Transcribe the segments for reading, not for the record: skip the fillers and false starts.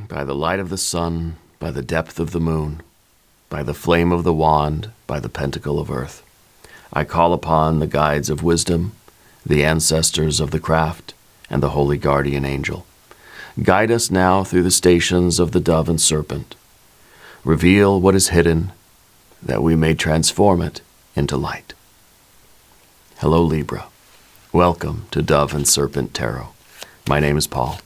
by the light of the sun, by the depth of the moon, by the flame of the wand, by the pentacle of earth. I call upon the guides of wisdom, the ancestors of the craft, and the holy guardian angel. Guide us now through the stations of the dove and serpent. Reveal what is hidden, that we may transform it into light. Hello, Libra. Welcome to Dove and Serpent Tarot. My name is Paul.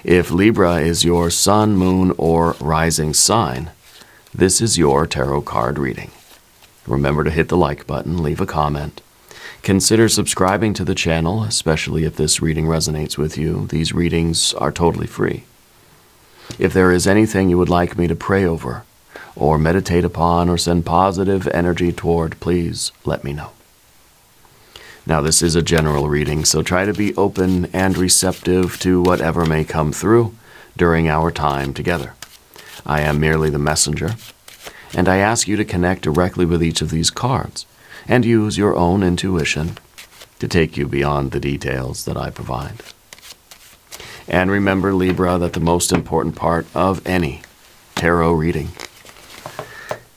If Libra is your sun, moon, or rising sign, this is your tarot card reading. Remember to hit the like button, leave a comment. Consider subscribing to the channel, especially if this reading resonates with you. These readings are totally free. If there is anything you would like me to pray over, or meditate upon, or send positive energy toward, please let me know. Now, this is a general reading, so try to be open and receptive to whatever may come through during our time together. I am merely the messenger, and I ask you to connect directly with each of these cards and use your own intuition to take you beyond the details that I provide. And remember, Libra, that the most important part of any tarot reading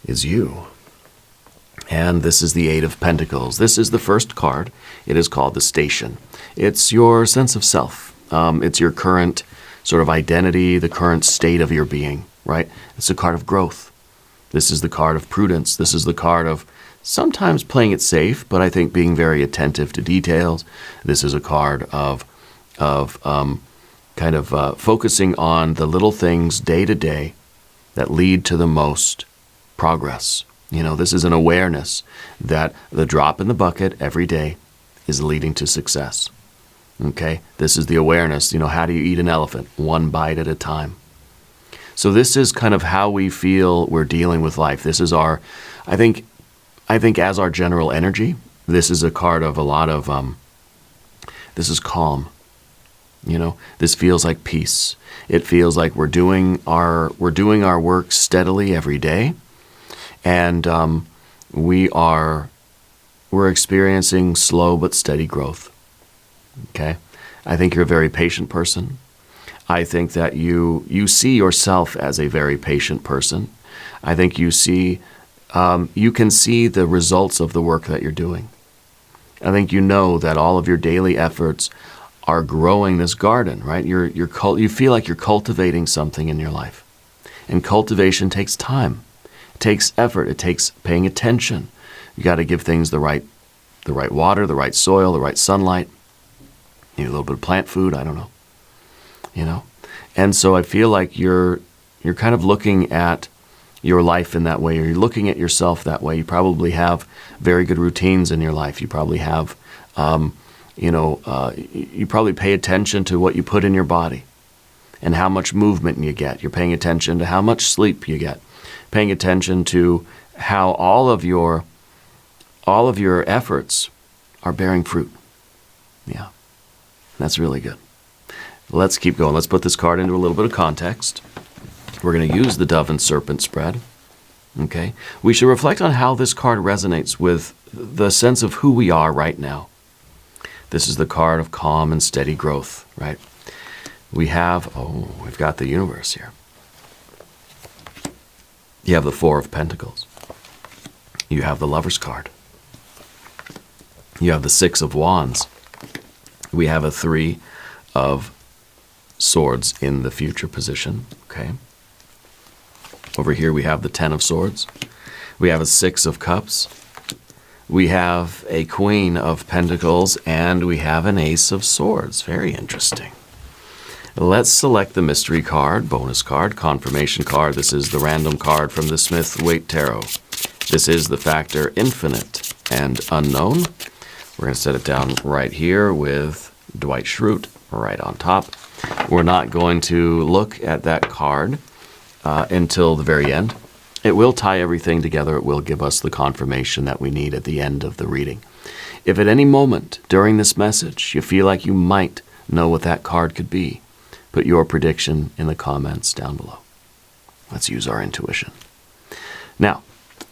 is you. And this is the Eight of Pentacles. This is the first card. It is called the Station. It's your sense of self. It's your current sort of identity, the current state of your being, right? It's a card of growth. This is the card of prudence. This is the card of sometimes playing it safe, but I think being very attentive to details. This is a card of focusing on the little things day to day that lead to the most progress. You know, this is an awareness that the drop in the bucket every day is leading to success. Okay? This is the awareness, how do you eat an elephant? One bite at a time. So this is kind of how we feel we're dealing with life. This is our, I think as our general energy, this is a card of a lot of, this is calm. This feels like peace. It feels like we're doing our work steadily every day. And we're experiencing slow but steady growth. Okay? I think you're a very patient person. I think that you see yourself as a very patient person. I think you can see the results of the work that you're doing. I think you know that all of your daily efforts are growing this garden, right? You feel like you're cultivating something in your life. And cultivation takes time. It takes effort. It takes paying attention. You got to give things the right water, the right soil, the right sunlight. Maybe a little bit of plant food. I don't know. And so I feel like you're kind of looking at your life in that way, or you're looking at yourself that way. You probably have very good routines in your life. You probably have, you probably pay attention to what you put in your body and how much movement you get. You're paying attention to how much sleep you get. Paying attention to how all of your efforts are bearing fruit. Yeah, that's really good. Let's keep going. Let's put this card into a little bit of context. We're going to use the Dove and Serpent spread. Okay? We should reflect on how this card resonates with the sense of who we are right now. This is the card of calm and steady growth, right? We've got the universe here. You have the Four of Pentacles. You have the Lover's card. You have the Six of Wands. We have a Three of Swords in the future position. Okay. Over here we have the Ten of Swords. We have a Six of Cups. We have a Queen of Pentacles, and we have an Ace of Swords. Very interesting. Let's select the mystery card, bonus card, confirmation card. This is the random card from the Smith-Waite Tarot. This is the factor infinite and unknown. We're going to set it down right here with Dwight Schrute right on top. We're not going to look at that card until the very end. It will tie everything together. It will give us the confirmation that we need at the end of the reading. If at any moment during this message you feel like you might know what that card could be, put your prediction in the comments down below. Let's use our intuition. Now,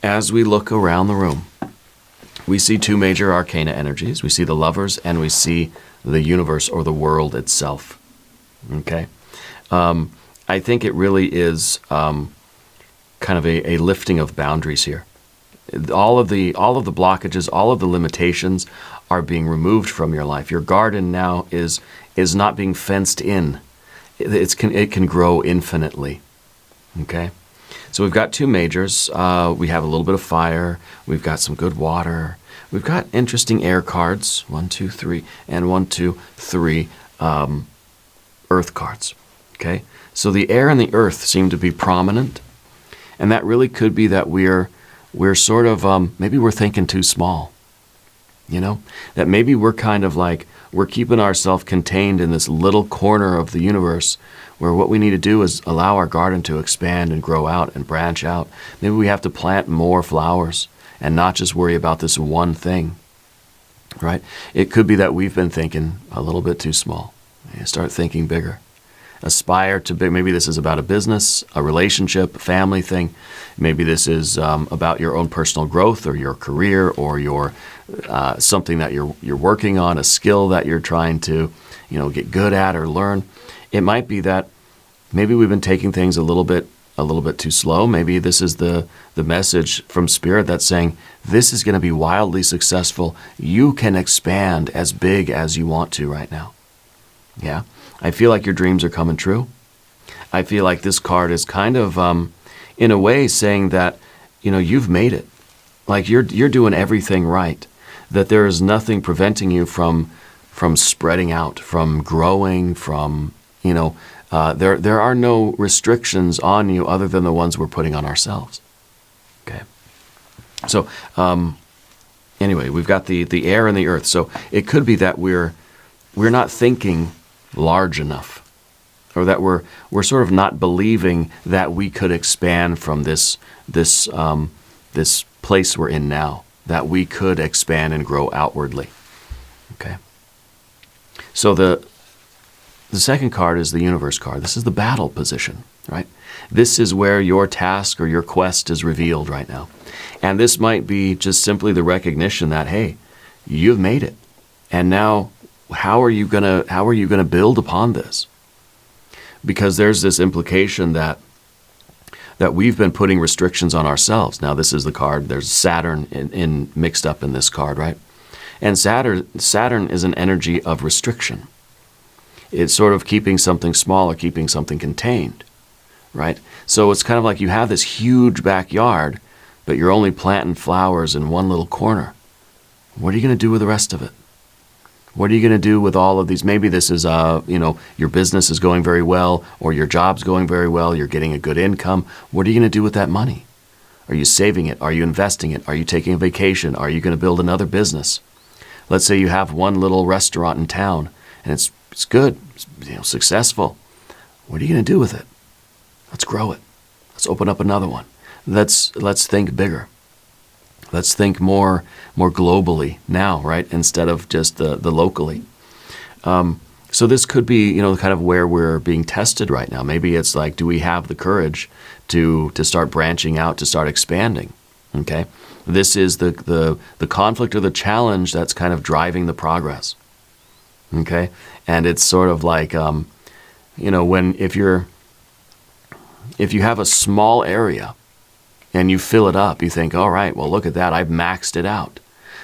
as we look around the room, we see two major arcana energies. We see the Lovers and we see the universe or the world itself. Okay? I think it really is kind of a lifting of boundaries here. All of the blockages, all of the limitations are being removed from your life. Your garden now is not being fenced in. It can grow infinitely. Okay? So we've got two majors. We have a little bit of fire. We've got some good water. We've got interesting air cards. 1, 2, 3, and 1, 2, 3 earth cards. Okay? So the air and the earth seem to be prominent. And that really could be that we're sort of, maybe we're thinking too small. You know? That maybe we're kind of like, we're keeping ourselves contained in this little corner of the universe where what we need to do is allow our garden to expand and grow out and branch out. Maybe we have to plant more flowers and not just worry about this one thing, right? It could be that we've been thinking a little bit too small. Start thinking bigger. Aspire to big. Maybe this is about a business, a relationship, a family thing. Maybe this is about your own personal growth or your career or your something that you're working on, a skill that you're trying to, get good at or learn. It might be that maybe we've been taking things a little bit too slow. Maybe this is the message from Spirit that's saying, this is going to be wildly successful. You can expand as big as you want to right now. Yeah. I feel like your dreams are coming true. I feel like this card is kind of, in a way, saying that, you've made it. Like you're doing everything right. That there is nothing preventing you from spreading out, from growing, from, there are no restrictions on you other than the ones we're putting on ourselves. Okay. So, anyway, we've got the air and the earth. So it could be that we're not thinking large enough, or that we're sort of not believing that we could expand from this place we're in now, that we could expand and grow outwardly. Okay. So the second card is the universe card. This is the battle position, right? This is where your task or your quest is revealed right now. And this might be just simply the recognition that, hey, you've made it. And now how are you gonna build upon this? Because there's this implication that we've been putting restrictions on ourselves. Now this is the card. There's Saturn in mixed up in this card, right? And Saturn is an energy of restriction. It's sort of keeping something small or keeping something contained, right? So it's kind of like you have this huge backyard, but you're only planting flowers in one little corner. What are you going to do with the rest of it? What are you going to do with all of these? Maybe this is, your business is going very well, or your job's going very well, you're getting a good income. What are you going to do with that money? Are you saving it? Are you investing it? Are you taking a vacation? Are you going to build another business? Let's say you have one little restaurant in town, and it's good, it's, successful. What are you going to do with it? Let's grow it. Let's open up another one. Let's think bigger. Let's think more globally now, right? Instead of just the locally. So this could be, kind of where we're being tested right now. Maybe it's like, do we have the courage to start branching out, to start expanding? Okay, this is the conflict or the challenge that's kind of driving the progress. Okay, and it's sort of like, if you have a small area and you fill it up, you think, all right, well, look at that, I've maxed it out.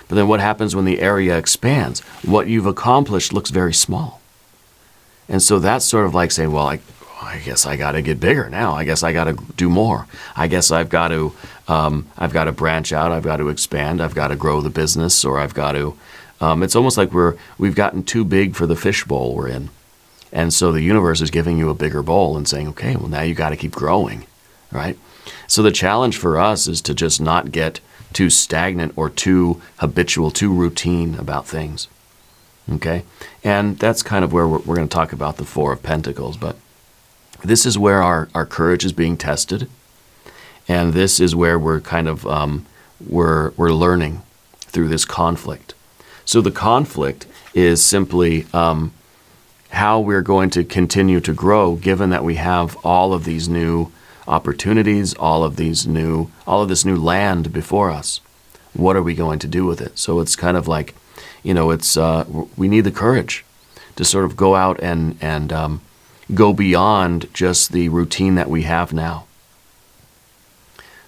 But then what happens when the area expands? What you've accomplished looks very small. And so that's sort of like saying, well, I guess I got to get bigger now. I guess I got to do more. I guess I've got to branch out. I've got to expand. I've got to grow the business, or I've got to. It's almost like we've gotten too big for the fishbowl we're in, and so the universe is giving you a bigger bowl and saying, okay, well now you got to keep growing, right? So the challenge for us is to just not get too stagnant or too habitual, too routine about things. Okay? And that's kind of where we're going to talk about the Four of Pentacles. But this is where our courage is being tested. And this is where we're kind of, we're learning through this conflict. So the conflict is simply how we're going to continue to grow, given that we have all of these new opportunities, all of this new land before us. What are we going to do with it? So it's kind of like, we need the courage to sort of go out and go beyond just the routine that we have now.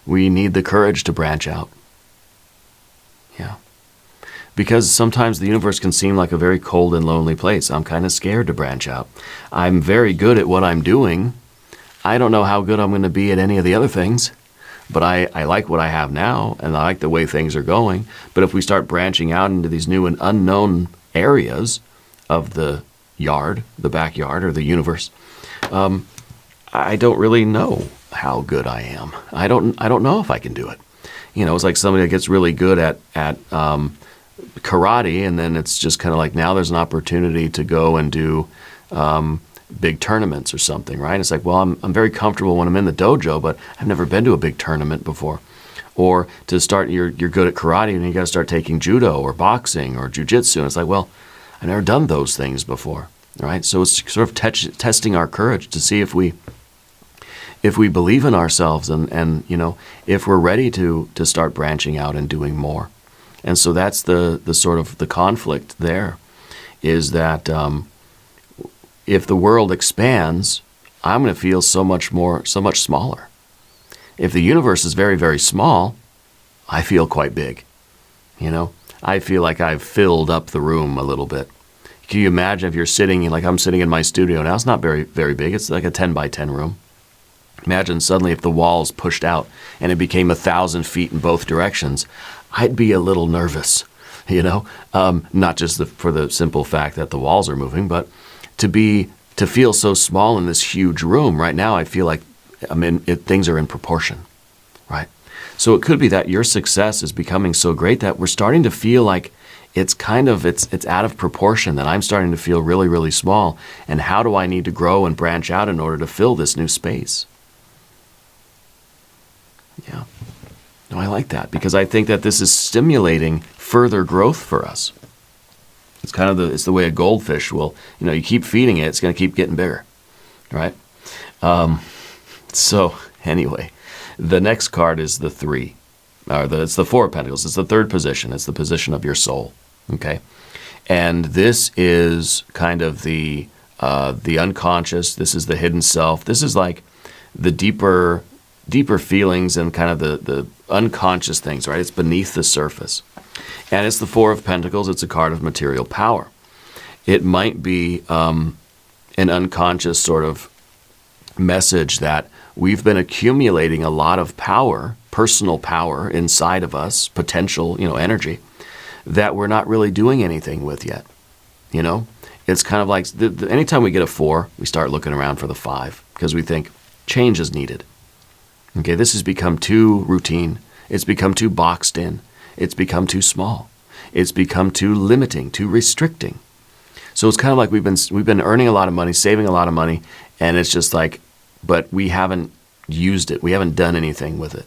We need the courage to branch out. Yeah. Because sometimes the universe can seem like a very cold and lonely place. I'm kind of scared to branch out. I'm very good at what I'm doing. I don't know how good I'm going to be at any of the other things, but I like what I have now, and I like the way things are going. But if we start branching out into these new and unknown areas of the yard, the backyard, or the universe, I don't really know how good I am. I don't know if I can do it. It's like somebody that gets really good at karate, and then it's just kind of like now there's an opportunity to go and do big tournaments or something, right? It's like, well, I'm very comfortable when I'm in the dojo, but I've never been to a big tournament before. Or to start, you're good at karate and you got to start taking judo or boxing or jujitsu. And it's like, well, I've never done those things before, right? So it's sort of testing our courage to see if we believe in ourselves and if we're ready to start branching out and doing more. And so that's the sort of the conflict there, is that if the world expands, I'm going to feel so much smaller. If the universe is very, very small, I feel quite big. I feel like I've filled up the room a little bit. Can you imagine if you're sitting, like I'm sitting in my studio now, it's not very, very big. It's like a 10 by 10 room. Imagine suddenly if the walls pushed out and it became 1,000 feet in both directions, I'd be a little nervous, not just for the simple fact that the walls are moving, but to feel so small in this huge room. Right now, I feel like things are in proportion, right? So it could be that your success is becoming so great that we're starting to feel like it's out of proportion, that I'm starting to feel really, really small. And how do I need to grow and branch out in order to fill this new space? Yeah. No, I like that, because I think that this is stimulating further growth for us. It's kind of it's the way a goldfish will, you keep feeding it, it's going to keep getting bigger, right? So anyway, the next card is the 3, it's the 4 of Pentacles. It's the third position. It's the position of your soul, okay? And this is kind of the unconscious. This is the hidden self. This is like the deeper feelings and kind of the unconscious things, right? It's beneath the surface. And it's the 4 of Pentacles. It's a card of material power. It might be an unconscious sort of message that we've been accumulating a lot of power, personal power inside of us, potential, energy, that we're not really doing anything with yet. It's kind of like anytime we get a 4, we start looking around for the 5 because we think change is needed. Okay, this has become too routine. It's become too boxed in. It's become too small. It's become too limiting, too restricting. So it's kind of like we've been earning a lot of money, saving a lot of money, and it's just like, but we haven't used it. We haven't done anything with it.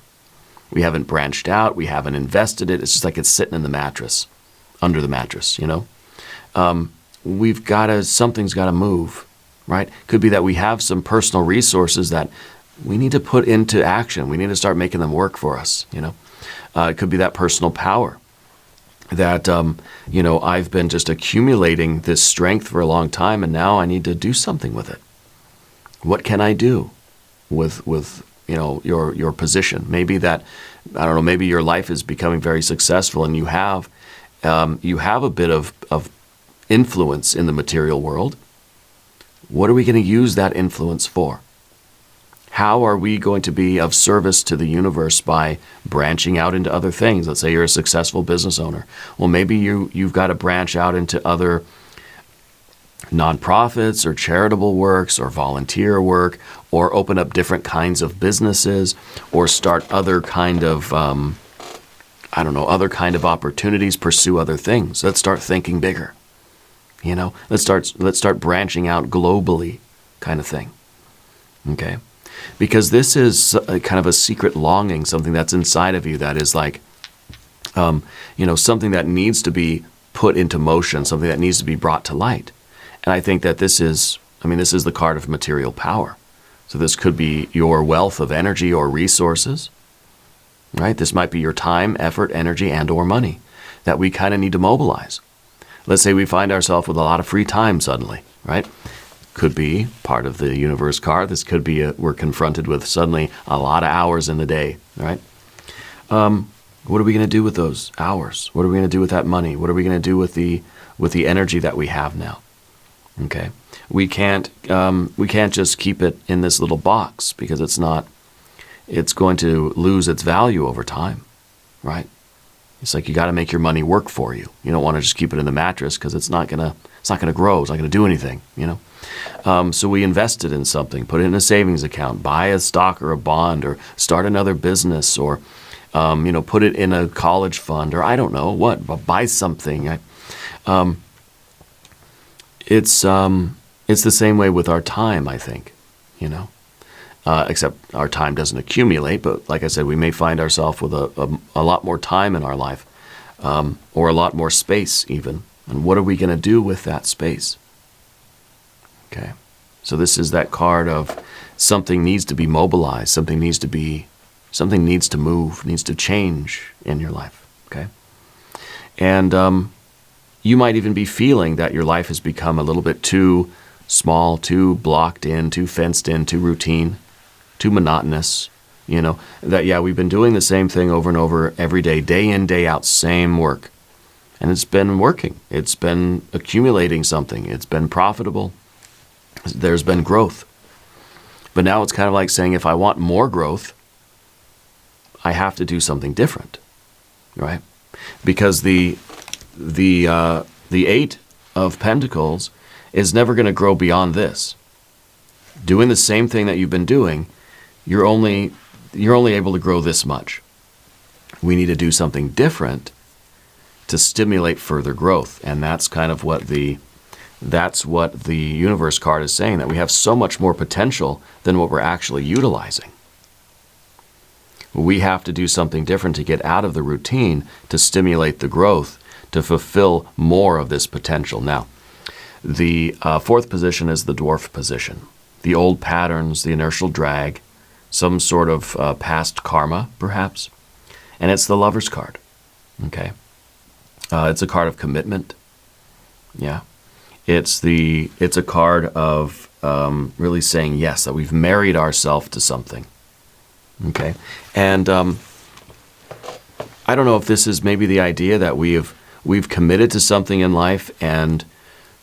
We haven't branched out. We haven't invested it. It's just like it's sitting in the mattress, under the mattress, something's got to move, right? Could be that we have some personal resources that we need to put into action. We need to start making them work for us, It could be that personal power that, I've been just accumulating this strength for a long time, and now I need to do something with it. What can I do with your position? Maybe that, I don't know, maybe your life is becoming very successful and you have a bit of influence in the material world. What are we going to use that influence for? How are we going to be of service to the universe by branching out into other things? Let's say you're a successful business owner. Well, maybe you've got to branch out into other nonprofits or charitable works or volunteer work, or open up different kinds of businesses, or start other kind of, other kind of opportunities, pursue other things. Let's start thinking bigger. Let's start branching out globally, kind of thing. Okay? Because this is kind of a secret longing, something that's inside of you that is like, something that needs to be put into motion, something that needs to be brought to light. And I think that this is the card of material power. So this could be your wealth of energy or resources, right? This might be your time, effort, energy, and or money that we kind of need to mobilize. Let's say we find ourselves with a lot of free time suddenly, right? could be part of the universe card. This could be we're confronted with suddenly a lot of hours in the day, right? What are we going to do with those hours? What are we going to do with that money? What are we going to do with the energy that we have now? Okay, we can't just keep it in this little box, because it's going to lose its value over time, right? It's like you got to make your money work for you. You don't want to just keep it in the mattress, because it's not gonna grow. It's not gonna do anything, you know. So we invest it in something, put it in a savings account, buy a stock or a bond, or start another business, or put it in a college fund, or I don't know what, but buy something. It's the same way with our time, I think, you know. Except our time doesn't accumulate, but like I said, we may find ourselves with a lot more time in our life, or a lot more space even. And what are we going to do with that space? Okay, so this is that card of something needs to be mobilized, something needs to move, needs to change in your life. Okay, and you might even be feeling that your life has become a little bit too small, too blocked in, too fenced in, too routine, too monotonous, you know, that, yeah, we've been doing the same thing over and over every day, day in, day out, same work. And it's been working. It's been accumulating something. It's been profitable. There's been growth. But now it's kind of like saying, if I want more growth, I have to do something different, right? Because the Eight of Pentacles is never going to grow beyond this. Doing the same thing that you've been doing, you're only able to grow this much. We need to do something different to stimulate further growth, and that's kind of what the universe card is saying, that we have so much more potential than what we're actually utilizing. We have to do something different to get out of the routine, to stimulate the growth, to fulfill more of this potential. Now, the fourth position is the dwarf position. The old patterns, the inertial drag, some sort of past karma, perhaps. And it's the Lover's card, okay? It's a card of commitment, yeah. It's a card of really saying yes, that we've married ourselves to something, okay? And I don't know if this is maybe the idea that we've committed to something in life, and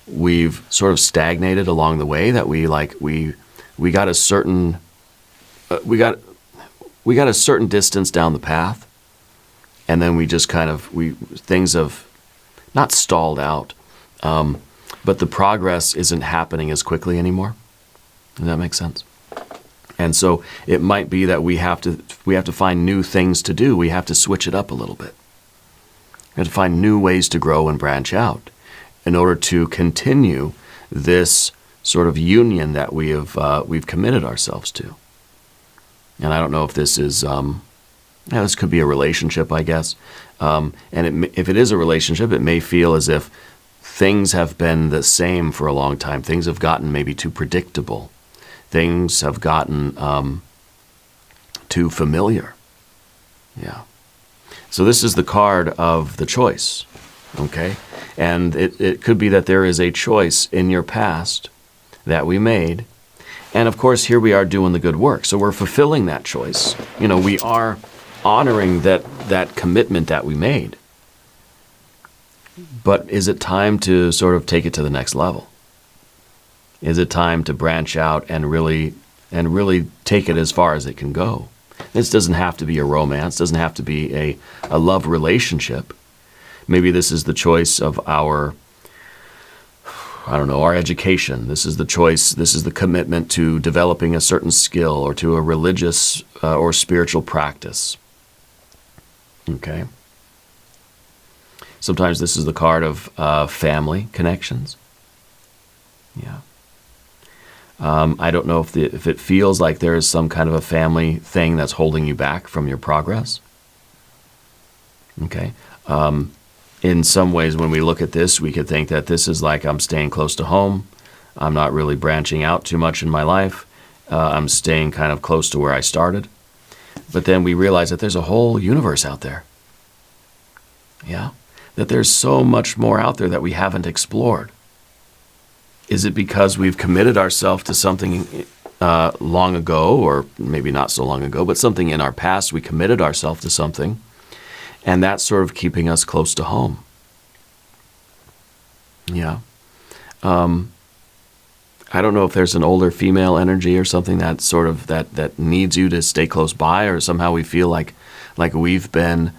we've sort of stagnated along the way, that we got a certain we got a certain distance down the path, and then we just kind of things have not stalled out, but the progress isn't happening as quickly anymore. Does that make sense? And so it might be that we have to find new things to do. We have to switch it up a little bit. We have to find new ways to grow and branch out in order to continue this sort of union that we've committed ourselves to. And I don't know if this is, this could be a relationship, I guess. If it is a relationship, it may feel as if things have been the same for a long time. Things have gotten maybe too predictable. Things have gotten too familiar. Yeah. So this is the card of the choice, okay? And it could be that there is a choice in your past that we made. And of course, here we are doing the good work. So we're fulfilling that choice. You know, we are honoring that commitment that we made. But is it time to sort of take it to the next level? Is it time to branch out and really take it as far as it can go? This doesn't have to be a romance, doesn't have to be a love relationship. Maybe this is the choice of our education. This is the choice, this is the commitment to developing a certain skill, or to a religious or spiritual practice. Okay? Sometimes this is the card of family connections. Yeah. I don't know if it feels like there is some kind of a family thing that's holding you back from your progress. Okay. In some ways, when we look at this, we could think that this is like, I'm staying close to home. I'm not really branching out too much in my life. I'm staying kind of close to where I started. But then we realize that there's a whole universe out there. Yeah. That there's so much more out there that we haven't explored. Is it because we've committed ourselves to something long ago, or maybe not so long ago, but something in our past, we committed ourselves to something, and that's sort of keeping us close to home? Yeah. I don't know if there's an older female energy or something that sort of that needs you to stay close by, or somehow we feel like we've been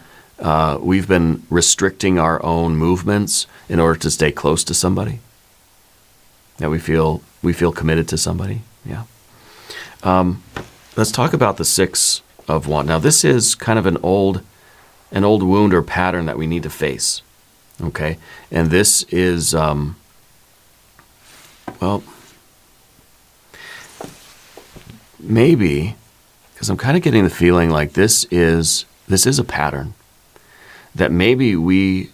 restricting our own movements in order to stay close to somebody. That we feel committed to somebody. Yeah. Let's talk about the Six of Wands. Now, this is kind of an old wound or pattern that we need to face. Okay, and this is well, maybe because I'm kind of getting the feeling like this is a pattern that maybe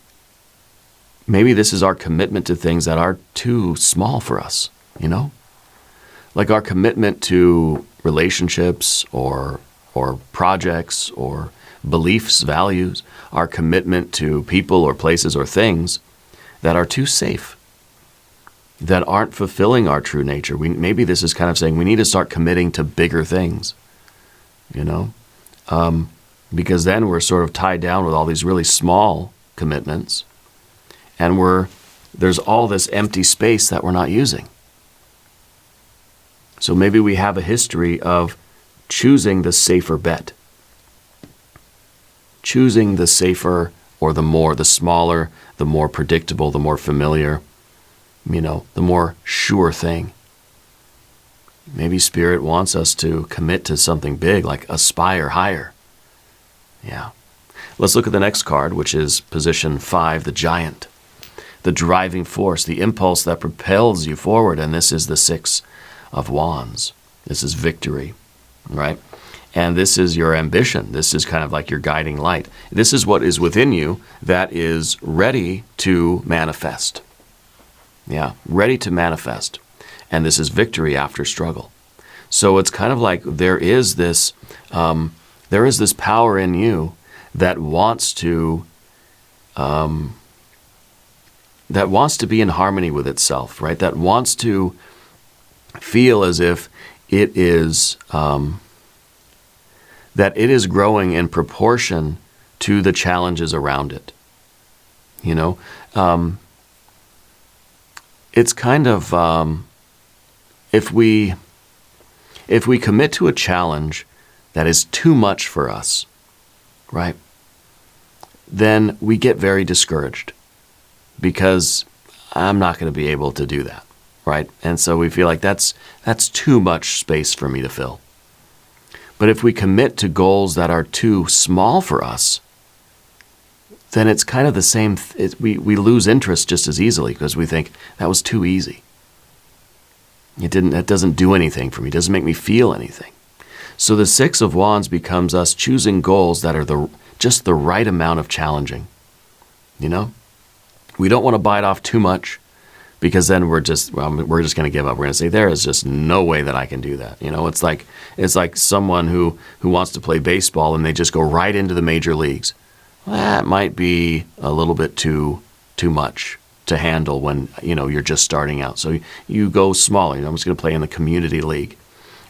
this is our commitment to things that are too small for us, you know? Like our commitment to relationships or projects or beliefs, values, our commitment to people or places or things that are too safe, that aren't fulfilling our true nature. Maybe this is kind of saying we need to start committing to bigger things, you know? Because then we're sort of tied down with all these really small commitments, and there's all this empty space that we're not using. So maybe we have a history of choosing the safer bet. Choosing the safer, or the smaller, the more predictable, the more familiar, you know, the more sure thing. Maybe Spirit wants us to commit to something big, like aspire higher. Yeah. Let's look at the next card, which is position 5, the Giant. The driving force, the impulse that propels you forward, and this is the Six of Wands. This is victory, right? And this is your ambition. This is kind of like your guiding light. This is what is within you that is ready to manifest. Yeah, ready to manifest. And this is victory after struggle. So it's kind of like there is this power in you that wants to be in harmony with itself, right? That wants to feel as if it is that it is growing in proportion to the challenges around it. You know, it's kind of if we commit to a challenge that is too much for us, right? Then we get very discouraged because I'm not going to be able to do that, right? And so we feel like that's too much space for me to fill. But if we commit to goals that are too small for us, then it's kind of the same. We lose interest just as easily because we think that was too easy. It doesn't do anything for me. It doesn't make me feel anything. So the Six of Wands becomes us choosing goals that are just the right amount of challenging. You know, we don't want to bite off too much, because then we're just going to give up. We're going to say there is just no way that I can do that. You know, it's like someone who wants to play baseball and they just go right into the major leagues. Well, that might be a little bit too much to handle when, you know, you're just starting out. So you go smaller. You know, I'm just going to play in the community league,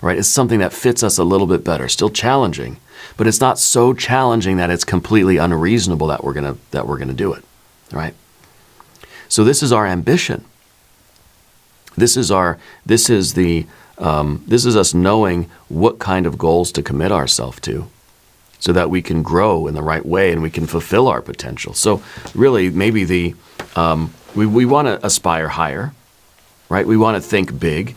right? It's something that fits us a little bit better. Still challenging, but it's not so challenging that it's completely unreasonable that we're gonna do it, right? So this is our ambition. This is us knowing what kind of goals to commit ourselves to, so that we can grow in the right way and we can fulfill our potential. So really, maybe we want to aspire higher, right? We want to think big.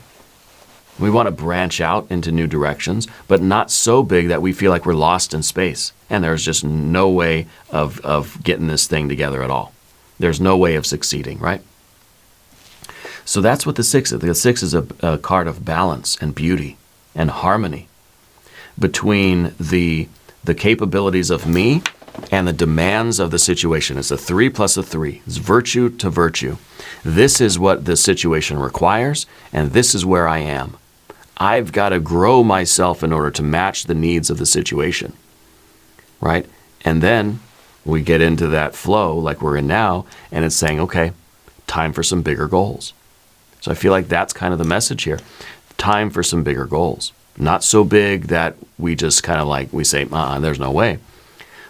We want to branch out into new directions, but not so big that we feel like we're lost in space and there's just no way of getting this thing together at all. There's no way of succeeding, right? So that's what the Six is. The Six is a card of balance and beauty and harmony between the capabilities of me and the demands of the situation. It's a 3 plus a 3. It's virtue to virtue. This is what the situation requires, and this is where I am. I've got to grow myself in order to match the needs of the situation, right? And then we get into that flow like we're in now, and it's saying, okay, time for some bigger goals. So I feel like that's kind of the message here. Time for some bigger goals. Not so big that we just kind of like, we say, there's no way.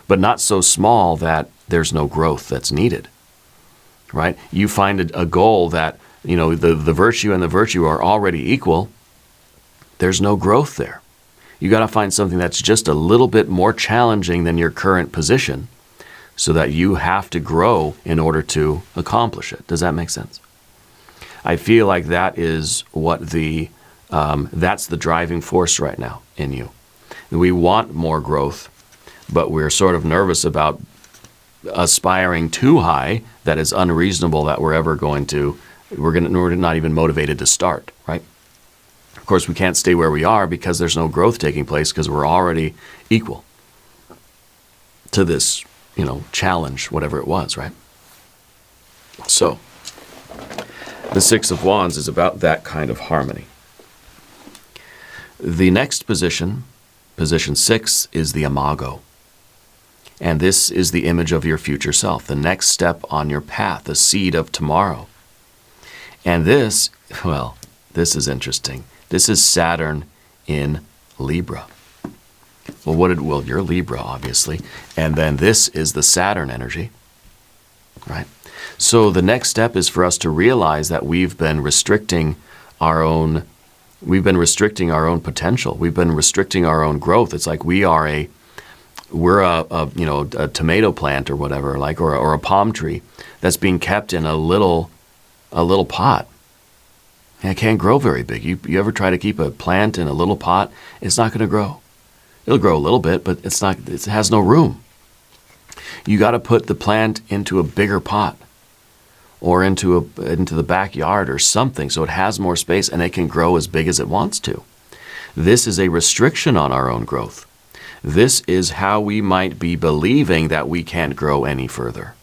But not so small that there's no growth that's needed, right? You find a goal that, you know, the virtue and the virtue are already equal. There's no growth there. You got to find something that's just a little bit more challenging than your current position so that you have to grow in order to accomplish it. Does that make sense? I feel like that is what that's the driving force right now in you. We want more growth, but we're sort of nervous about aspiring too high that is unreasonable that we're not even motivated to start, right? Of course, we can't stay where we are because there's no growth taking place because we're already equal to this, you know, challenge, whatever it was, right? So, the Six of Wands is about that kind of harmony. The next position, position 6, is the Imago. And this is the image of your future self, the next step on your path, the seed of tomorrow. And this, well, this is interesting. This is Saturn in Libra. Well, you're Libra, obviously. And then this is the Saturn energy, right? So the next step is for us to realize that we've been restricting our own potential. We've been restricting our own growth. It's like we're a tomato plant or whatever, like, or a palm tree that's being kept in a little pot. And it can't grow very big. You ever try to keep a plant in a little pot? It's not going to grow. It'll grow a little bit, but it has no room. You got to put the plant into a bigger pot or into the backyard or something so it has more space and it can grow as big as it wants to. This is a restriction on our own growth. This is how we might be believing that we can't grow any further.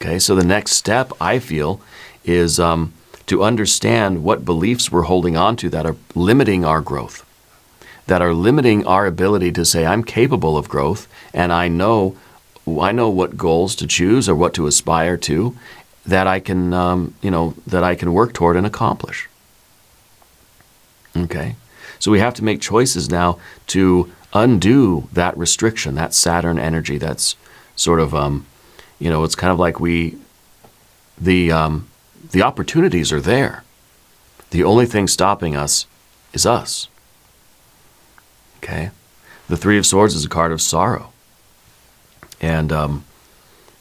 Okay, so the next step, I feel, is to understand what beliefs we're holding on to that are limiting our growth, that are limiting our ability to say, I'm capable of growth, and I know what goals to choose or what to aspire to, that I can, that I can work toward and accomplish. Okay, so we have to make choices now to undo that restriction, that Saturn energy. That's sort of, it's kind of like the opportunities are there. The only thing stopping us is us. Okay, the Three of Swords is a card of sorrow, and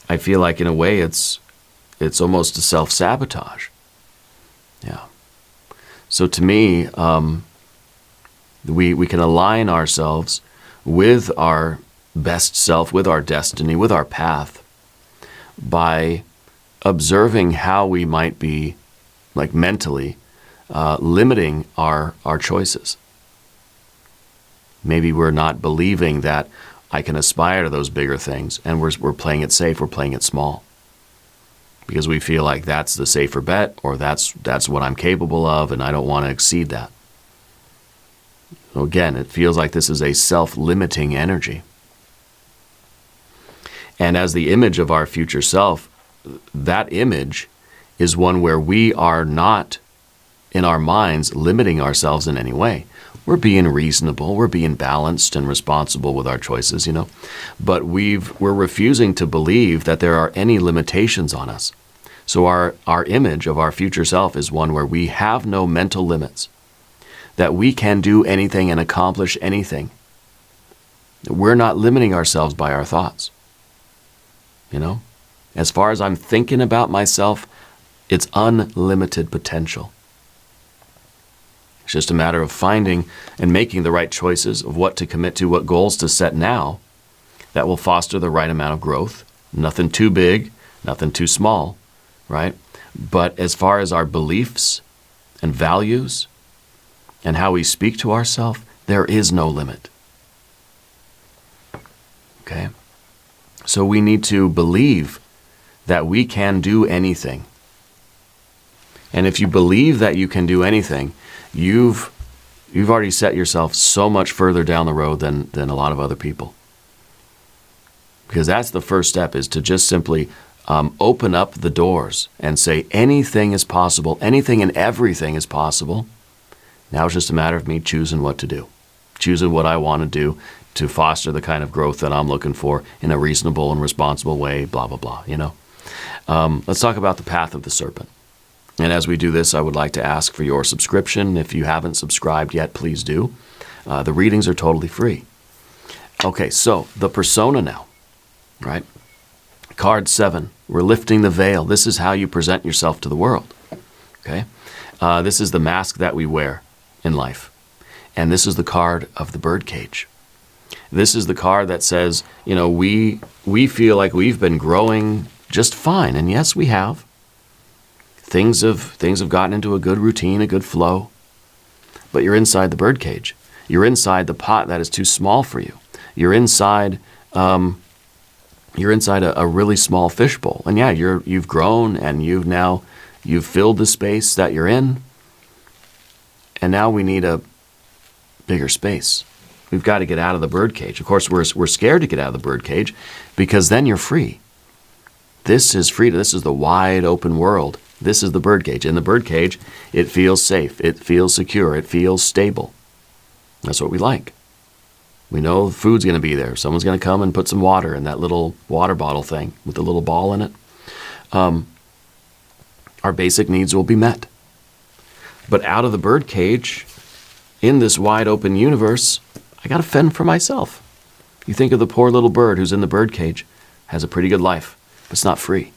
I feel like in a way it's almost a self-sabotage. Yeah. So to me, we can align ourselves with our best self, with our destiny, with our path, by observing how we might be, like mentally, limiting our choices. Maybe we're not believing that I can aspire to those bigger things, and we're playing it safe, we're playing it small. Because we feel like that's the safer bet, or that's what I'm capable of, and I don't want to exceed that. So again, it feels like this is a self-limiting energy. And as the image of our future self, that image is one where we are not, in our minds, limiting ourselves in any way. We're being reasonable, we're being balanced and responsible with our choices, but we're refusing to believe that there are any limitations on us. So our image of our future self is one where we have no mental limits, that we can do anything and accomplish anything. We're not limiting ourselves by our thoughts. As far as I'm thinking about myself, it's unlimited potential. It's just a matter of finding and making the right choices of what to commit to, what goals to set now that will foster the right amount of growth. Nothing too big, nothing too small, right? But as far as our beliefs and values and how we speak to ourselves, there is no limit. Okay? So we need to believe that we can do anything. And if you believe that you can do anything, you've already set yourself so much further down the road than a lot of other people. Because that's the first step, is to just simply open up the doors and say anything is possible, anything and everything is possible. Now it's just a matter of me choosing what to do, choosing what I want to do to foster the kind of growth that I'm looking for in a reasonable and responsible way, blah, blah, blah, you know. Let's talk about the path of the serpent. And as we do this, I would like to ask for your subscription. If you haven't subscribed yet, please do. The readings are totally free. Okay, so the persona now, right? Card 7, we're lifting the veil. This is how you present yourself to the world, okay? This is the mask that we wear in life. And this is the card of the birdcage. This is the card that says, you know, we feel like we've been growing just fine. And yes, we have. Things have gotten into a good routine, a good flow. But you're inside the birdcage. You're inside the pot that is too small for you. You're inside a really small fishbowl. And yeah, you've grown and you've filled the space that you're in. And now we need a bigger space. We've got to get out of the birdcage. Of course, we're scared to get out of the birdcage because then you're free. This is freedom. This is the wide open world. This is the birdcage. In the birdcage, it feels safe. It feels secure. It feels stable. That's what we like. We know food's going to be there. Someone's going to come and put some water in that little water bottle thing with the little ball in it. Our basic needs will be met. But out of the birdcage, in this wide open universe, I got to fend for myself. You think of the poor little bird who's in the birdcage, has a pretty good life, but it's not free.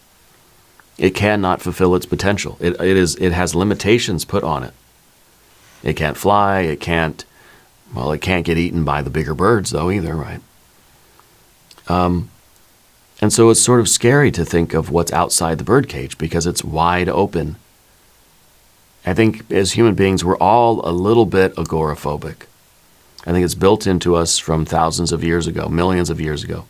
It cannot fulfill its potential. It has limitations put on it. It can't fly. It can't get eaten by the bigger birds though either, right? And so it's sort of scary to think of what's outside the birdcage because it's wide open. I think as human beings, we're all a little bit agoraphobic. I think it's built into us from thousands of years ago, millions of years ago.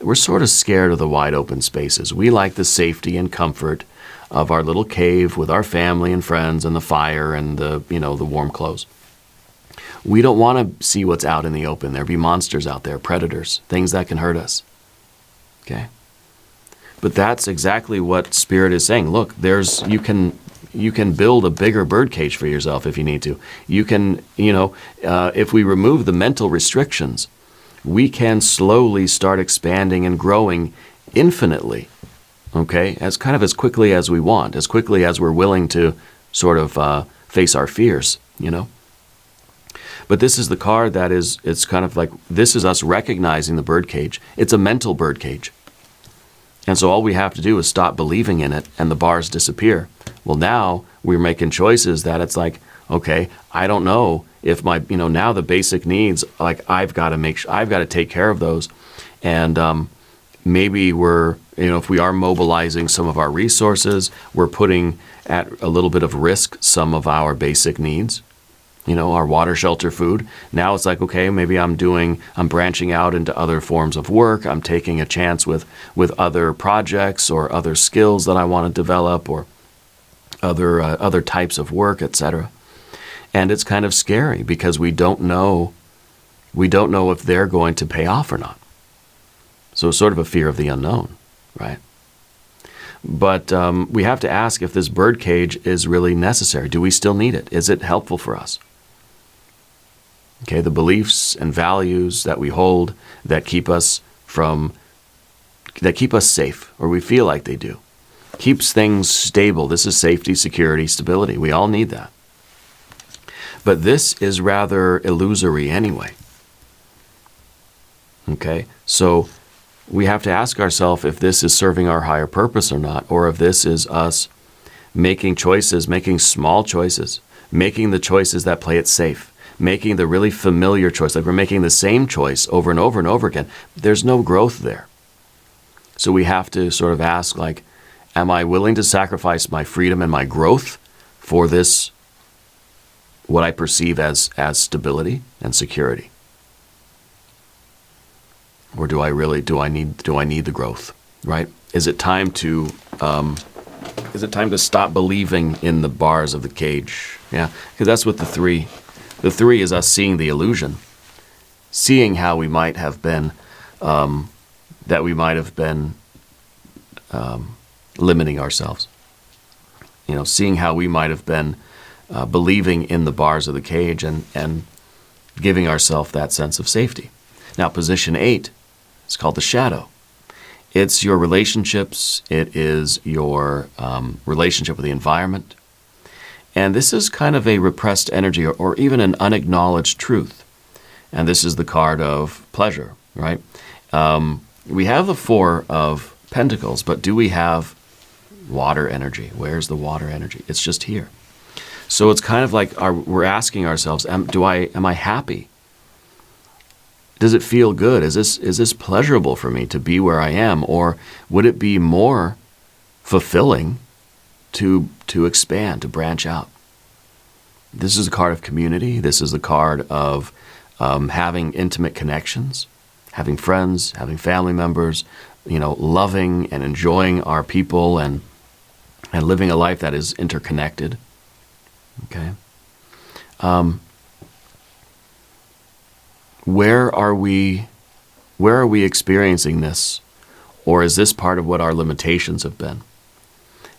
We're sort of scared of the wide open spaces. We like the safety and comfort of our little cave with our family and friends and the fire and the warm clothes. We don't want to see what's out in the open. There'll be monsters out there, predators, things that can hurt us. Okay? But that's exactly what Spirit is saying. Look, you can build a bigger birdcage for yourself if you need to. You can, if we remove the mental restrictions, we can slowly start expanding and growing infinitely, okay, as quickly as we want, as quickly as we're willing to sort of face our fears, But this is the card that it's kind of like, this is us recognizing the birdcage. It's a mental birdcage. And so all we have to do is stop believing in it and the bars disappear. Well, now we're making choices that it's like, okay, I don't know if now the basic needs, like I've got to take care of those. And maybe if we are mobilizing some of our resources, we're putting at a little bit of risk some of our basic needs, our water, shelter, food. Now it's like, okay, maybe I'm branching out into other forms of work. I'm taking a chance with other projects or other skills that I want to develop or other types of work, etc. And it's kind of scary because we don't know if they're going to pay off or not. So it's sort of a fear of the unknown, right? But we have to ask if this birdcage is really necessary. Do we still need it? Is it helpful for us? Okay, the beliefs and values that we hold that keep us safe, or we feel like they do. Keeps things stable. This is safety, security, stability. We all need that. But this is rather illusory anyway. Okay, so we have to ask ourselves if this is serving our higher purpose or not, or if this is us making choices, making small choices, making the choices that play it safe, making the really familiar choice, like we're making the same choice over and over and over again. There's no growth there. So we have to sort of ask, like, am I willing to sacrifice my freedom and my growth for this, what I perceive as stability and security? Or do I need the growth, right? Is it time to stop believing in the bars of the cage? Yeah, because that's what the three is us seeing the illusion, seeing how we might have been, limiting ourselves. You know, seeing how we might have been believing in the bars of the cage and giving ourselves that sense of safety. Now, position 8 is called the shadow. It's your relationships. It is your relationship with the environment. And this is kind of a repressed energy or even an unacknowledged truth. And this is the card of pleasure, right? We have the 4 of Pentacles, but do we have water energy? Where's the water energy? It's just here. So it's kind of like we're asking ourselves, am I happy? Does it feel good? Is this pleasurable for me to be where I am? Or would it be more fulfilling to expand, to branch out? This is a card of community. This is the card of having intimate connections, having friends, having family members, loving and enjoying our people and living a life that is interconnected. Okay. Where are we experiencing this? Or is this part of what our limitations have been?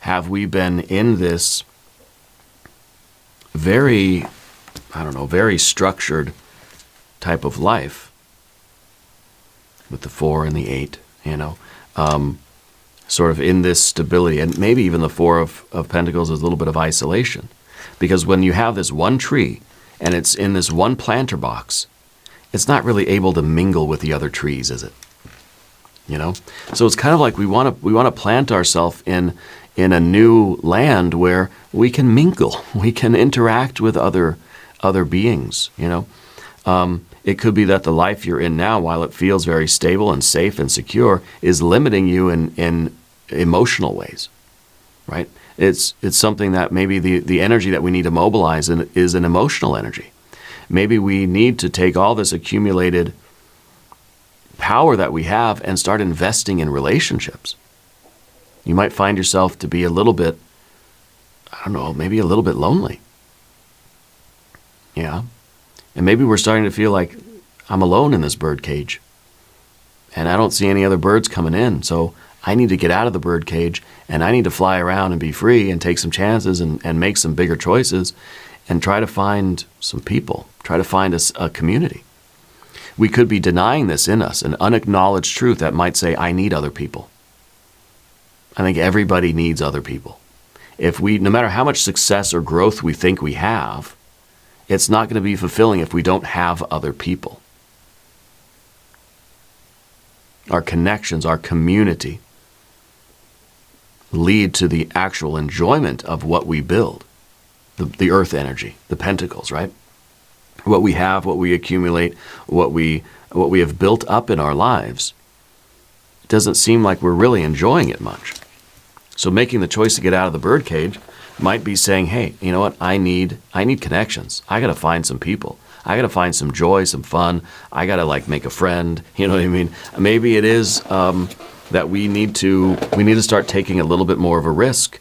Have we been in this very structured type of life with the 4 and the 8, sort of in this stability, and maybe even the 4 of Pentacles is a little bit of isolation. Because when you have this one tree and it's in this one planter box, it's not really able to mingle with the other trees, is it? So it's kind of like we want to plant ourselves in a new land where we can mingle, we can interact with other beings. It could be that the life you're in now, while it feels very stable and safe and secure, is limiting you in emotional ways, right? It's something that maybe the energy that we need to mobilize is an emotional energy. Maybe we need to take all this accumulated power that we have and start investing in relationships. You might find yourself to be a little bit, maybe a little bit lonely. Yeah. And maybe we're starting to feel like I'm alone in this bird cage. And I don't see any other birds coming in. So I need to get out of the bird cage and I need to fly around and be free and take some chances and make some bigger choices and try to find some people, try to find a community. We could be denying this in us, an unacknowledged truth that might say, I need other people. I think everybody needs other people. No matter how much success or growth we think we have, it's not going to be fulfilling if we don't have other people. Our connections, our community lead to the actual enjoyment of what we build. The earth energy, the pentacles, right? What we have, what we accumulate, what we have built up in our lives, it doesn't seem like we're really enjoying it much. So making the choice to get out of the birdcage might be saying, hey, you know what? I need connections. I got to find some people. I got to find some joy, some fun. I got to make a friend. You know what I mean? Maybe it is that we need to start taking a little bit more of a risk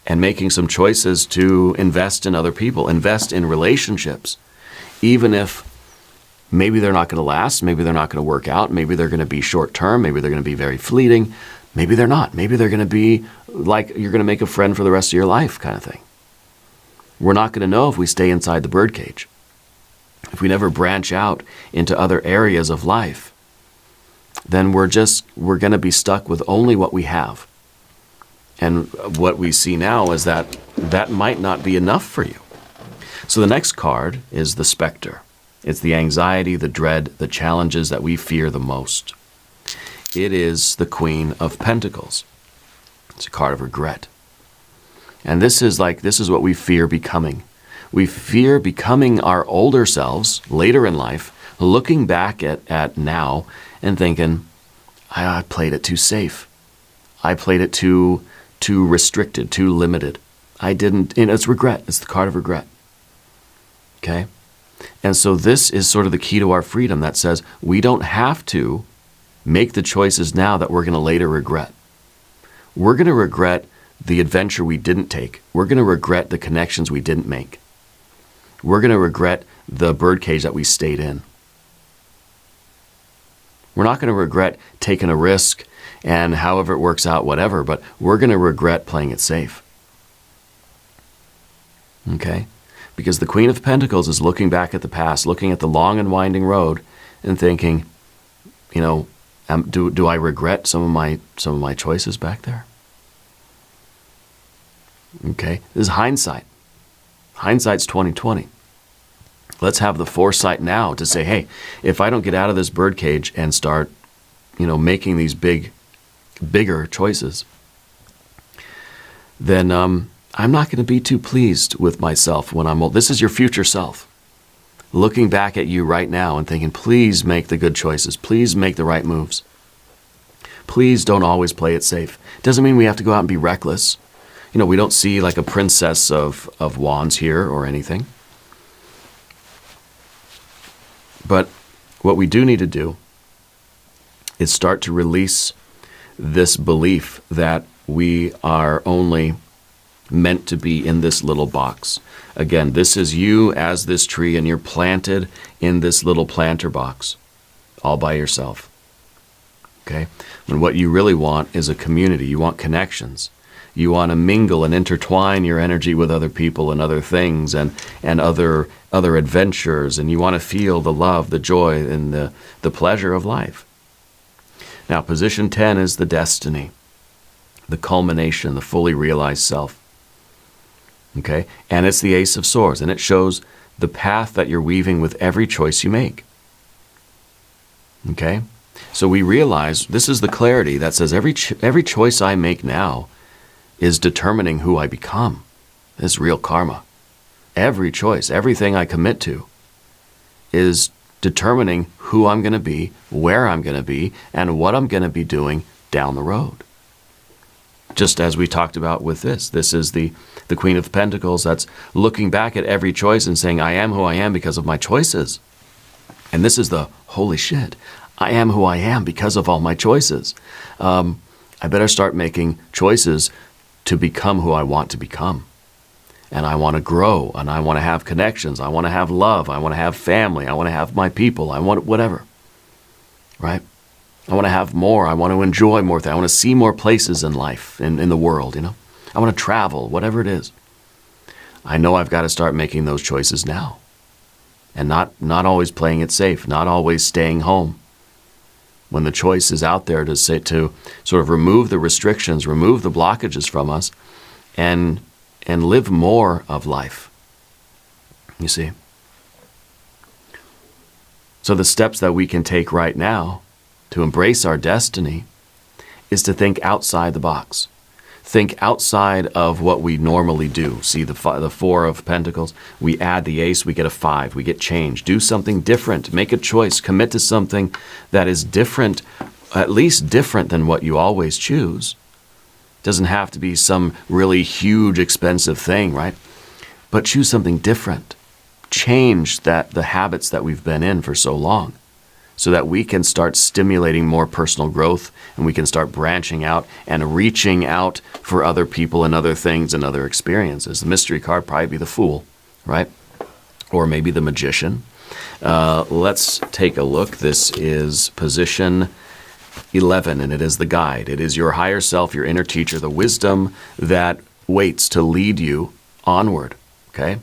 and making some choices to invest in other people, invest in relationships, even if maybe they're not going to last, maybe they're not going to work out, maybe they're going to be short term, maybe they're going to be very fleeting, maybe they're not, maybe they're going to be like you're going to make a friend for the rest of your life kind of thing. We're not going to know if we stay inside the birdcage. If we never branch out into other areas of life, then we're going to be stuck with only what we have. And what we see now is that might not be enough for you. So the next card is the Spectre. It's the anxiety, the dread, the challenges that we fear the most. It is the Queen of Pentacles. It's a card of regret. And this is what we fear becoming. We fear becoming our older selves later in life, looking back at now and thinking, I played it too safe. I played it too restricted, too limited. I didn't, it's regret. It's the card of regret. Okay? And so this is sort of the key to our freedom that says we don't have to make the choices now that we're going to later regret. We're going to regret the adventure we didn't take. We're going to regret the connections we didn't make. We're going to regret the birdcage that we stayed in. We're not going to regret taking a risk and however it works out, whatever, but we're going to regret playing it safe. Okay? Because the Queen of Pentacles is looking back at the past, looking at the long and winding road and thinking, do I regret some of my choices back there? Okay? This is hindsight. Hindsight's 20/20. Let's have the foresight now to say, hey, if I don't get out of this birdcage and start, making these bigger choices, then I'm not going to be too pleased with myself when I'm old. This is your future self looking back at you right now and thinking, please make the good choices. Please make the right moves. Please don't always play it safe. Doesn't mean we have to go out and be reckless. We don't see like a princess of wands here or anything. But what we do need to do is start to release this belief that we are only meant to be in this little box. Again, this is you as this tree, and you're planted in this little planter box all by yourself. Okay? When what you really want is a community. You want connections. You want to mingle and intertwine your energy with other people and other things and other adventures, and you want to feel the love, the joy, and the pleasure of life. Now, position 10 is the destiny, the culmination, the fully realized self. Okay? And it's the Ace of Swords, and it shows the path that you're weaving with every choice you make. Okay? So we realize this is the clarity that says every choice I make now is determining who I become. This is real karma. Every choice, everything I commit to is determining who I'm going to be, where I'm going to be, and what I'm going to be doing down the road. Just as we talked about with this. This is the Queen of Pentacles that's looking back at every choice and saying, I am who I am because of my choices. And this is the, holy shit, I am who I am because of all my choices. I better start making choices to become who I want to become. And I want to grow, and I want to have connections. I want to have love. I want to have family. I want to have my people. I want whatever, right? I want to have more. I want to enjoy more things. I want to see more places in life, in the world, I want to travel, whatever it is. I know I've got to start making those choices now. And not always playing it safe, not always staying home. When the choice is out there to sort of remove the restrictions, remove the blockages from us, and live more of life. You see? So the steps that we can take right now to embrace our destiny is to think outside the box. Think outside of what we normally do. See the Four of Pentacles? We add the Ace, we get a 5. We get change. Do something different. Make a choice. Commit to something that is different, at least different than what you always choose. Doesn't have to be some really huge, expensive thing, right? But choose something different. Change the habits that we've been in for so long, so that we can start stimulating more personal growth, and we can start branching out and reaching out for other people and other things and other experiences. The mystery card probably be the Fool, right? Or maybe the Magician. Let's take a look. This is position 11, and it is the guide. It is your higher self, your inner teacher, the wisdom that waits to lead you onward, okay?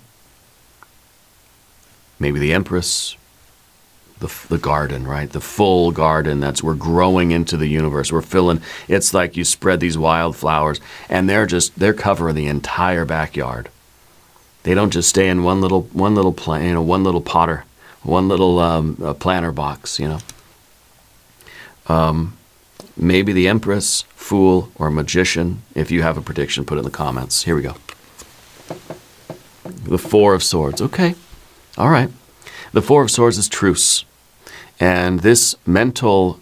Maybe the Empress, the garden, right? The full garden. We're growing into the universe. We're filling, it's like you spread these wildflowers, and they're covering the entire backyard. They don't just stay in one little plant, one little potter, one little planter box, Maybe the Empress, Fool, or Magician. If you have a prediction, put it in the comments. Here we go. The Four of Swords. Okay. All right. The Four of Swords is truce. And this mental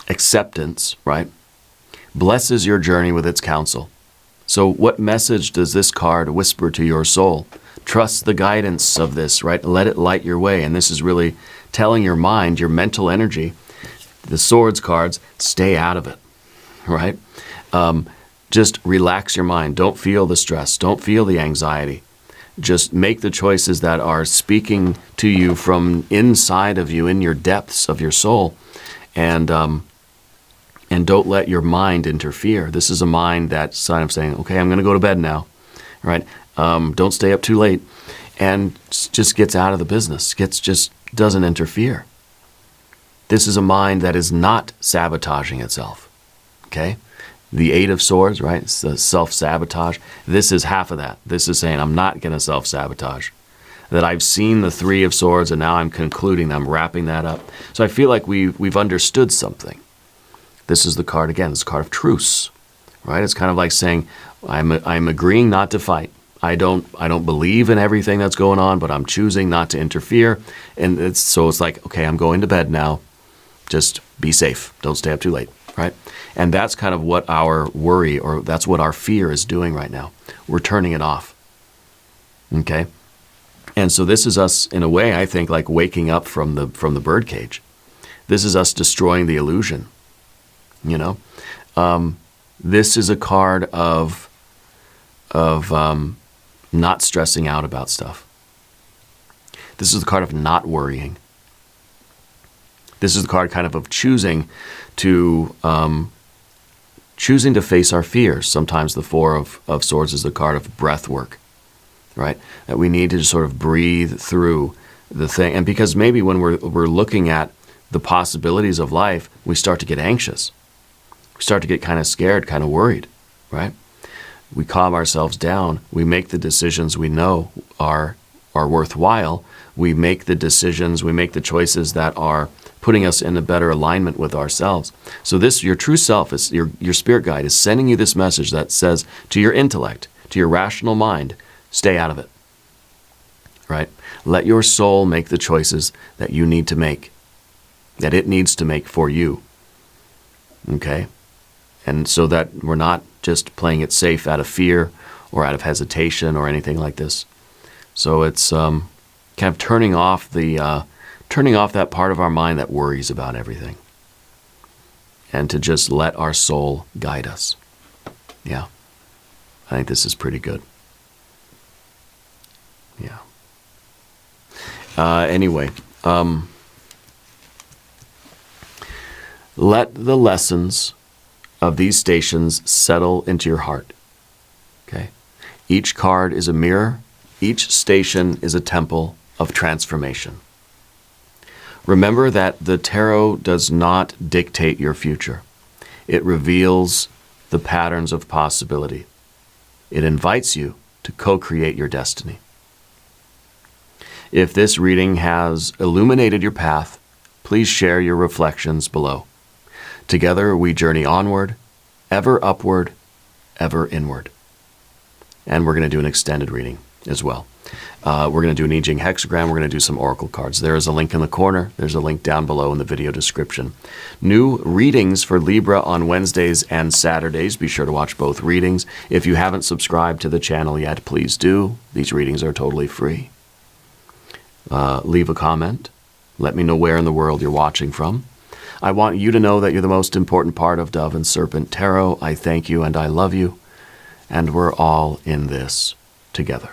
acceptance, right, blesses your journey with its counsel. So what message does this card whisper to your soul? Trust the guidance of this, right? Let it light your way. And this is really telling your mind, your mental energy, the Swords cards, stay out of it, right? Just relax your mind. Don't feel the stress. Don't feel the anxiety. Just make the choices that are speaking to you from inside of you, in your depths of your soul, and don't let your mind interfere. This is a mind that's kind of saying, okay, I'm going to go to bed now, right? Don't stay up too late, and just gets out of the business, just doesn't interfere. This is a mind that is not sabotaging itself, okay? The Eight of Swords, right? It's the self-sabotage. This is half of that. This is saying, I'm not going to self-sabotage. That I've seen the Three of Swords, and now I'm concluding, I'm wrapping that up. So I feel like we've understood something. This is the card, again, it's a card of truce, right? It's kind of like saying, I'm agreeing not to fight. I don't believe in everything that's going on, but I'm choosing not to interfere. And it's like, okay, I'm going to bed now. Just be safe. Don't stay up too late, right? And that's kind of what our worry, or that's what our fear is doing right now. We're turning it off, okay? And so this is us, in a way, I think, like waking up from the birdcage. This is us destroying the illusion, you know? This is a card of not stressing out about stuff. This is the card of not worrying. This is the card kind of choosing to face our fears. Sometimes the Four of Swords is the card of breath work, right? That we need to just sort of breathe through the thing. And because maybe when we're looking at the possibilities of life, we start to get anxious. We start to get kind of scared, kind of worried, right? We calm ourselves down. We make the decisions we know are worthwhile. We make the decisions, we make the choices that are putting us in a better alignment with ourselves. So this, your true self, is your spirit guide is sending you this message that says to your intellect, to your rational mind, stay out of it, right? Let your soul make the choices that you need to make, that it needs to make for you, okay? And so that we're not just playing it safe out of fear or out of hesitation or anything like this. So it's kind of turning off that part of our mind that worries about everything, and to just let our soul guide us. Yeah, I think this is pretty good. Yeah. Anyway, let the lessons of these stations settle into your heart. Okay? Each card is a mirror. Each station is a temple of transformation. Remember that the tarot does not dictate your future. It reveals the patterns of possibility. It invites you to co-create your destiny. If this reading has illuminated your path, please share your reflections below. Together we journey onward, ever upward, ever inward. And we're going to do an extended reading as well. We're going to do an I Ching hexagram. We're going to do some oracle cards. There is a link in the corner. There's a link down below in the video description. New readings for Libra on Wednesdays and Saturdays. Be sure to watch both readings. If you haven't subscribed to the channel yet, please do. These readings are totally free. Leave a comment. Let me know where in the world you're watching from. I want you to know that you're the most important part of Dove and Serpent Tarot. I thank you and I love you. And we're all in this together.